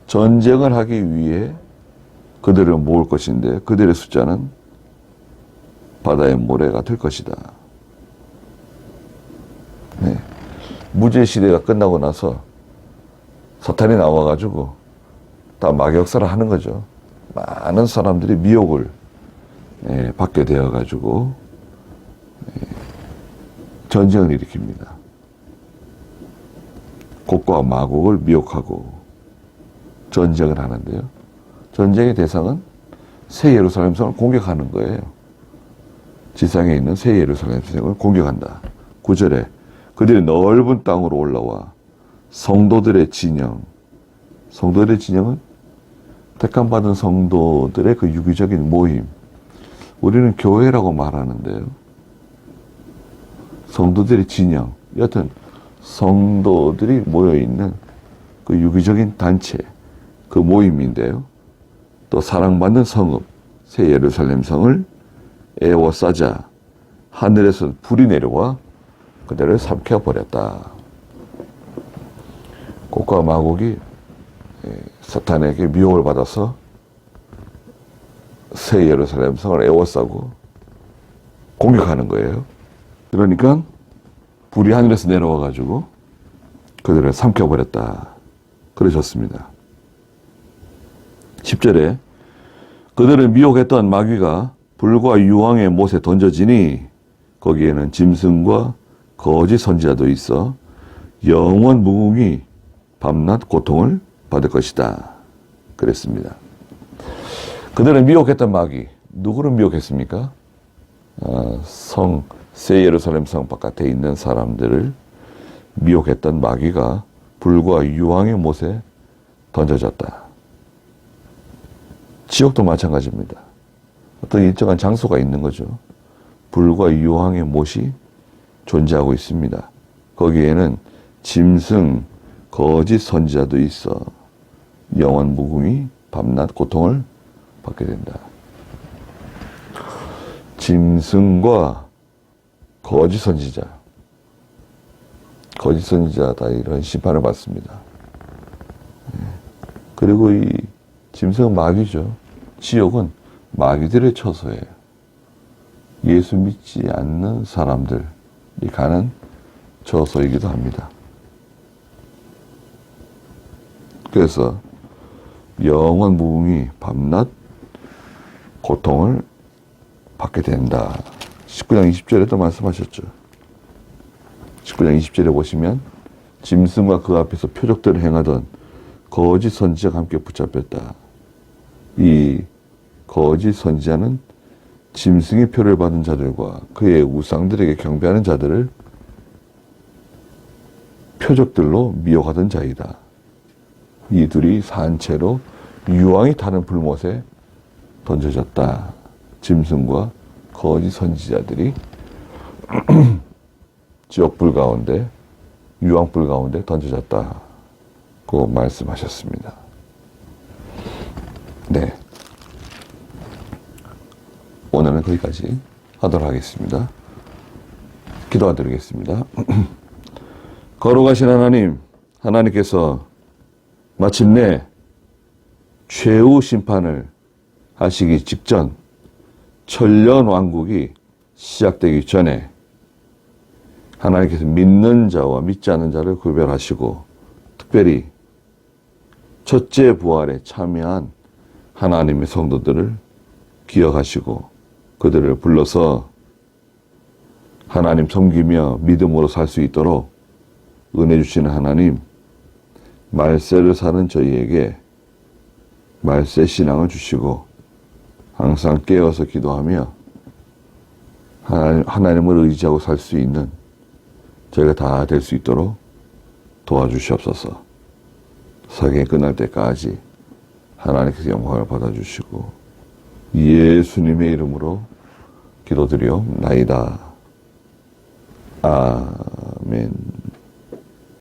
전쟁을 하기 위해 그들을 모을 것인데 그들의 숫자는 바다의 모래가 될 것이다. 네. 무죄 시대가 끝나고 나서 사탄이 나와가지고 다 마격사를 하는 거죠. 많은 사람들이 미혹을 받게 되어가지고 전쟁을 일으킵니다. 곡과 마곡을 미혹하고 전쟁을 하는데요. 전쟁의 대상은 새 예루살렘 성을 공격하는 거예요. 지상에 있는 새 예루살렘 성을 공격한다. 9절에 그들이 넓은 땅으로 올라와 성도들의 진영은 택함받은 성도들의 그 유기적인 모임, 우리는 교회라고 말하는데요. 성도들의 진영, 여튼 성도들이 모여있는 그 유기적인 단체, 그 모임인데요. 또 사랑받는 성읍, 새 예루살렘 성을 에워싸자 하늘에서 불이 내려와 그들을 삼켜버렸다. 곡과 마곡이 사탄에게 미혹을 받아서 새 예루살렘 성을 에워싸고 공격하는 거예요. 그러니까 불이 하늘에서 내려와가지고 그들을 삼켜버렸다. 그러셨습니다. 10절에 그들을 미혹했던 마귀가 불과 유황의 못에 던져지니 거기에는 짐승과 거짓 선지자도 있어 영원 무궁히 밤낮 고통을 받을 것이다. 그랬습니다. 그들을 미혹했던 마귀, 누구를 미혹했습니까? 새 예루살렘 성 바깥에 있는 사람들을 미혹했던 마귀가 불과 유황의 못에 던져졌다. 지옥도 마찬가지입니다. 어떤 일정한 장소가 있는 거죠. 불과 유황의 못이 존재하고 있습니다. 거기에는 짐승, 거짓 선지자도 있어 영원 무궁히 밤낮 고통을 받게 된다. 짐승과 거짓 선지자다 이런 심판을 받습니다. 그리고 이 짐승은 마귀죠. 지옥은 마귀들의 처소예요. 예수 믿지 않는 사람들이 가는 처소이기도 합니다. 그래서 영원 무궁히 밤낮 고통을 받게 된다. 19장 20절에도 말씀하셨죠. 19장 20절에 보시면 짐승과 그 앞에서 표적들을 행하던 거짓 선지자가 함께 붙잡혔다. 이 거짓 선지자는 짐승의 표를 받은 자들과 그의 우상들에게 경배하는 자들을 표적들로 미혹하던 자이다. 이 둘이 산채로 유황이 타는 불못에 던져졌다. 짐승과 거짓 선지자들이 지옥불 가운데, 유황불 가운데 던져졌다고 말씀하셨습니다. 네. 오늘은 거기까지 하도록 하겠습니다. 기도드리겠습니다. 거룩하신 하나님, 하나님께서 마침내 최후 심판을 하시기 직전 천년 왕국이 시작되기 전에 하나님께서 믿는 자와 믿지 않는 자를 구별하시고 특별히 첫째 부활에 참여한 하나님의 성도들을 기억하시고 그들을 불러서 하나님 섬기며 믿음으로 살 수 있도록 은혜 주시는 하나님, 말세를 사는 저희에게 말세 신앙을 주시고 항상 깨어서 기도하며 하나님을 의지하고 살 수 있는 저희가 다 될 수 있도록 도와주시옵소서. 사경이 끝날 때까지 하나님께서 영광을 받아주시고 예수님의 이름으로 기도드리옵나이다. 아멘.